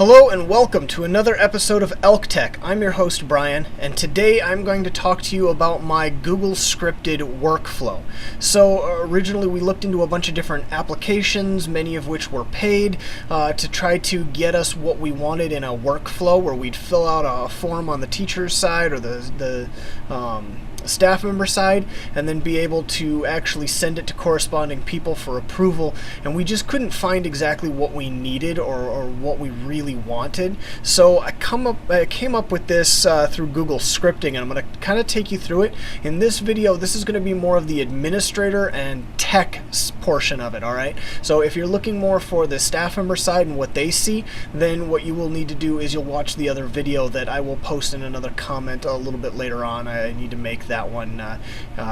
Hello and welcome to another episode of Elk Tech. I'm your host Brian, and today I'm going to talk to you about my Google scripted workflow. So originally we looked into a bunch of different applications, many of which were paid, to try to get us what we wanted in a workflow where we'd fill out a form on the teacher's side or the staff member side, and then be able to actually send it to corresponding people for approval. And we just couldn't find exactly what we needed or what we really wanted. So I came up with this through Google scripting, and I'm going to kind of take you through it. In this video, this is going to be more of the administrator and tech portion of it, alright? So if you're looking more for the staff member side and what they see, then what you will need to do is you'll watch the other video that I will post in another comment a little bit later on. I need to make that one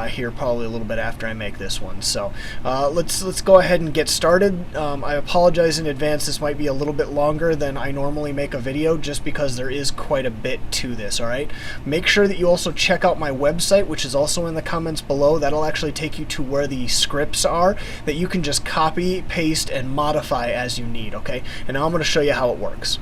here probably a little bit after I make this one. So let's go ahead and get started. I apologize in advance, this might be a little bit longer than I normally make a video just because there is quite a bit to this, alright? Make sure that you also check out my website, which is also in the comments below. That'll actually take you to where the scripts are that you can just copy, paste, and modify as you need, okay? And now I'm going to show you how it works.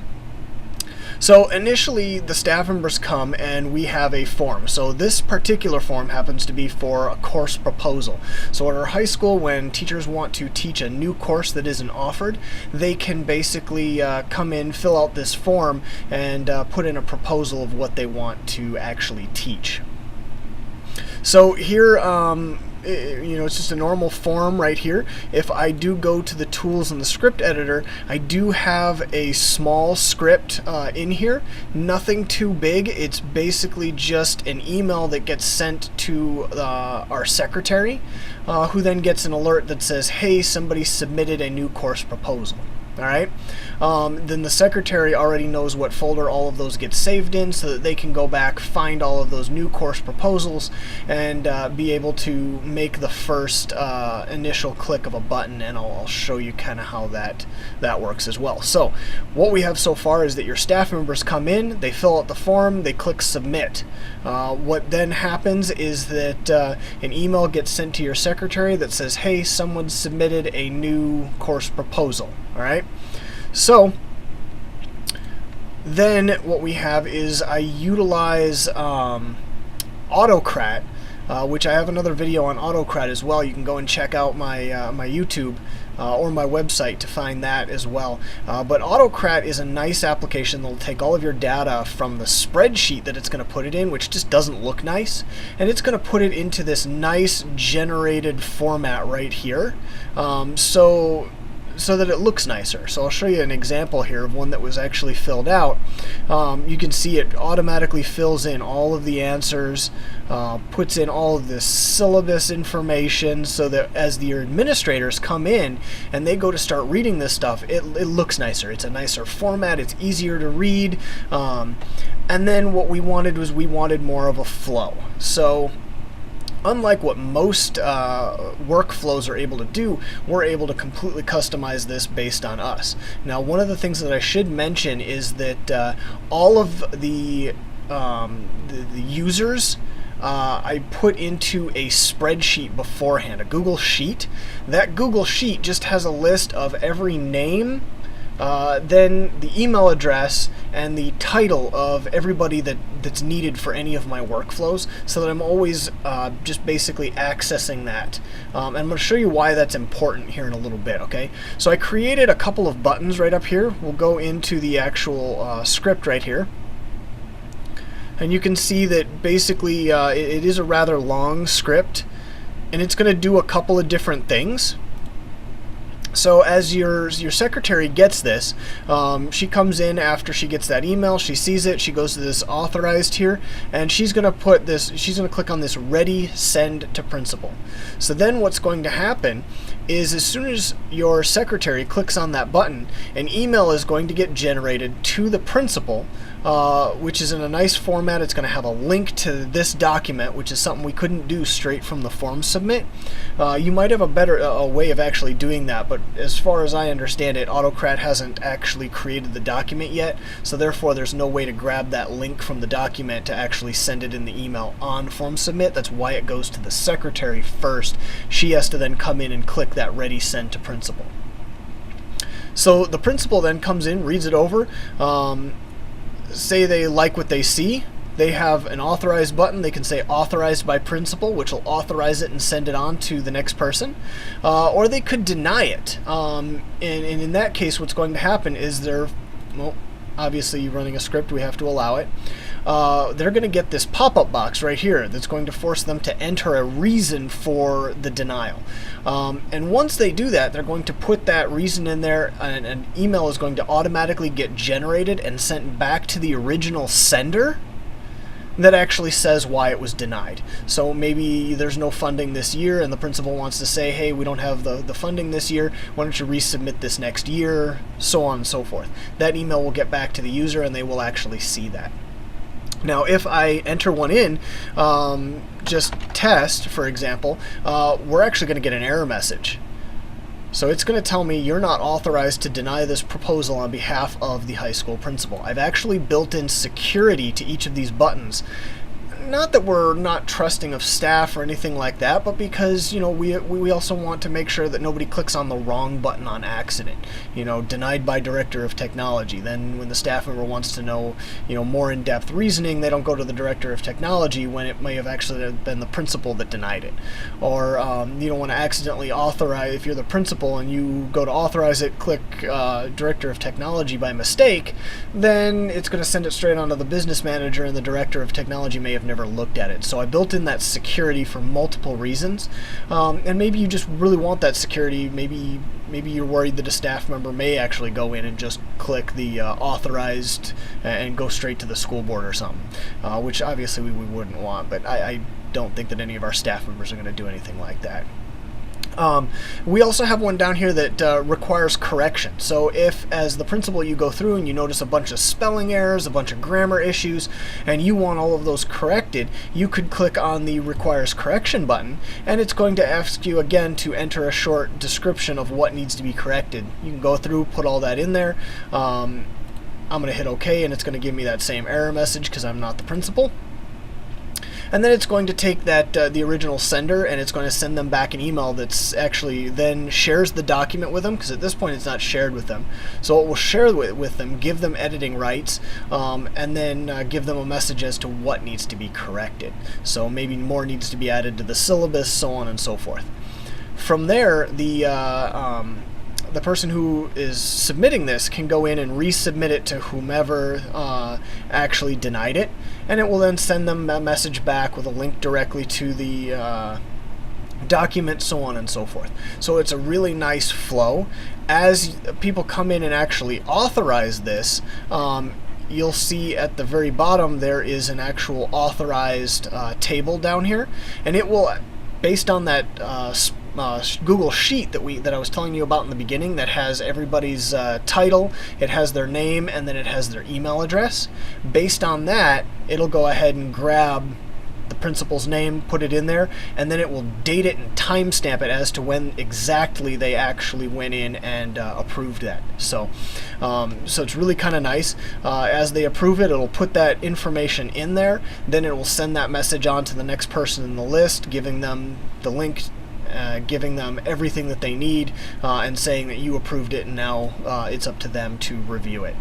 So initially the staff members come and we have a form. So this particular form happens to be for a course proposal. So at our high school, when teachers want to teach a new course that isn't offered, they can basically come in, fill out this form, and put in a proposal of what they want to actually teach. So here it's just a normal form right here. If I do go to the tools in the script editor, I do have a small script in here. Nothing too big. It's basically just an email that gets sent to our secretary, who then gets an alert that says, hey, somebody submitted a new course proposal. Alright, then the secretary already knows what folder all of those get saved in, so that they can go back, find all of those new course proposals, and be able to make the first initial click of a button, and I'll show you kind of how that works as well. So what we have so far is that your staff members come in, they fill out the form, they click submit. What then happens is that an email gets sent to your secretary that says, hey, someone submitted a new course proposal. Alright, so then what we have is I utilize Autocrat, which I have another video on Autocrat as well. You can go and check out my my YouTube or my website to find that as well. But Autocrat is a nice application that will take all of your data from the spreadsheet that it's going to put it in, which just doesn't look nice, and it's going to put it into this nice generated format right here. So that it looks nicer. So I'll show you an example here of one that was actually filled out. You can see it automatically fills in all of the answers, puts in all of this syllabus information, so that as the administrators come in and they go to start reading this stuff, it looks nicer. It's a nicer format, it's easier to read, and then what we wanted was we wanted more of a flow. So unlike what most workflows are able to do, we're able to completely customize this based on us. Now, one of the things that I should mention is that all of the users I put into a spreadsheet beforehand, a Google Sheet. That Google Sheet just has a list of every name, then the email address and the title of everybody that's needed for any of my workflows, so that I'm always just basically accessing that. And I'm going to show you why that's important here in a little bit, okay? So I created a couple of buttons right up here. We'll go into the actual script right here. And you can see that basically it is a rather long script, and it's going to do a couple of different things. So as your secretary gets this, she comes in after she gets that email, she sees it, she goes to this authorized here, and she's going to click on this ready send to principal. So then what's going to happen is as soon as your secretary clicks on that button, an email is going to get generated to the principal, which is in a nice format. It's going to have a link to this document, which is something we couldn't do straight from the form submit. You might have a better way of actually doing that, but as far as I understand it, Autocrat hasn't actually created the document yet, so therefore there's no way to grab that link from the document to actually send it in the email on form submit. That's why it goes to the secretary first. She has to then come in and click that ready send to principal. So the principal then comes in, reads it over, say they like what they see. They have an authorize button. They can say authorized by principal, which will authorize it and send it on to the next person. Or they could deny it. And in that case, what's going to happen is well, obviously running a script, we have to allow it. They're going to get this pop-up box right here that's going to force them to enter a reason for the denial. And once they do that, they're going to put that reason in there, and an email is going to automatically get generated and sent back to the original sender that actually says why it was denied. So maybe there's no funding this year and the principal wants to say, hey, we don't have the funding this year, why don't you resubmit this next year, so on and so forth. That email will get back to the user and they will actually see that. Now, if I enter one in, just test, for example, we're actually going to get an error message. So it's going to tell me you're not authorized to deny this proposal on behalf of the high school principal. I've actually built in security to each of these buttons. Not that we're not trusting of staff or anything like that, but because, you know, we also want to make sure that nobody clicks on the wrong button on accident. You know, denied by director of technology. Then when the staff member wants to know, you know, more in-depth reasoning, they don't go to the director of technology when it may have actually been the principal that denied it. Or you don't want to accidentally authorize, if you're the principal and you go to authorize it, click director of technology by mistake, then it's going to send it straight onto the business manager and the director of technology may have never looked at it. So I built in that security for multiple reasons, and maybe you just really want that security. Maybe you're worried that a staff member may actually go in and just click the authorized and go straight to the school board or something, which obviously we wouldn't want, but I don't think that any of our staff members are going to do anything like that. We also have one down here that requires correction. So if, as the principal, you go through and you notice a bunch of spelling errors, a bunch of grammar issues, and you want all of those corrected, you could click on the requires correction button, and it's going to ask you again to enter a short description of what needs to be corrected. You can go through, put all that in there. I'm going to hit OK, and it's going to give me that same error message because I'm not the principal. And then it's going to take that the original sender and it's going to send them back an email that's actually then shares the document with them, because at this point it's not shared with them. So it will share with them, give them editing rights, and then give them a message as to what needs to be corrected. So maybe more needs to be added to the syllabus, so on and so forth. From there, the person who is submitting this can go in and resubmit it to whomever actually denied it, and it will then send them a message back with a link directly to the document, so on and so forth. So it's a really nice flow. As people come in and actually authorize this, you'll see at the very bottom there is an actual authorized table down here, and it will, based on that Google Sheet that I was telling you about in the beginning, that has everybody's title, it has their name, and then it has their email address. Based on that, it'll go ahead and grab the principal's name, put it in there, and then it will date it and timestamp it as to when exactly they actually went in and approved that. So it's really kind of nice. As they approve it, it'll put that information in there, then it will send that message on to the next person in the list, giving them the link, giving them everything that they need, and saying that you approved it, and now it's up to them to review it.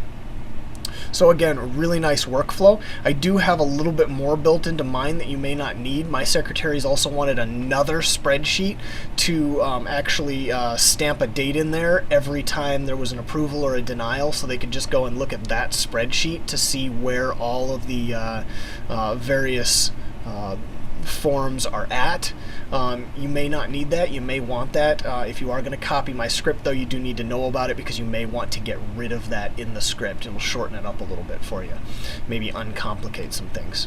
So again, a really nice workflow. I do have a little bit more built into mine that you may not need. My secretaries also wanted another spreadsheet to actually stamp a date in there every time there was an approval or a denial, so they could just go and look at that spreadsheet to see where all of the various forms are at. You may not need that. You may want that. If you are going to copy my script, though, you do need to know about it, because you may want to get rid of that in the script. It will shorten it up a little bit for you, maybe uncomplicate some things.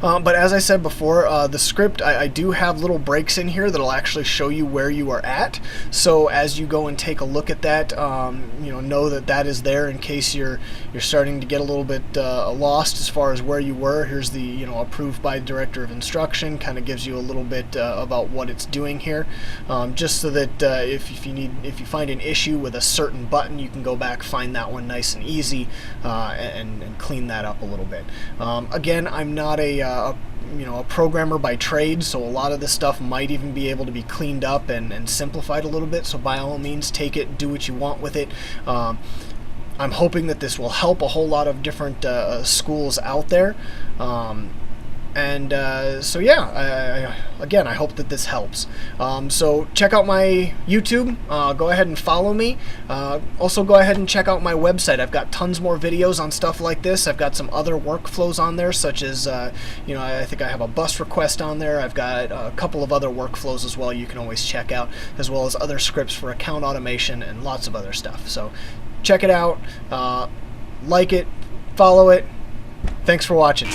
But as I said before, the script, I do have little breaks in here that'll actually show you where you are at. So as you go and take a look at that, know that that is there in case you're starting to get a little bit lost as far as where you were. Here's the approved by director of instruction. Kind of gives you a little bit about what it's doing here, just so that if you find an issue with a certain button, you can go back, find that one nice and easy, and clean that up a little bit. Again, I'm not a a programmer by trade, so a lot of this stuff might even be able to be cleaned up and simplified a little bit. So by all means, take it, do what you want with it. I'm hoping that this will help a whole lot of different schools out there. So yeah, again, I hope that this helps. So check out my YouTube. Go ahead and follow me. Also, go ahead and check out my website. I've got tons more videos on stuff like this. I've got some other workflows on there, such as, I think I have a bus request on there. I've got a couple of other workflows as well you can always check out, as well as other scripts for account automation and lots of other stuff. So check it out. Like it. Follow it. Thanks for watching.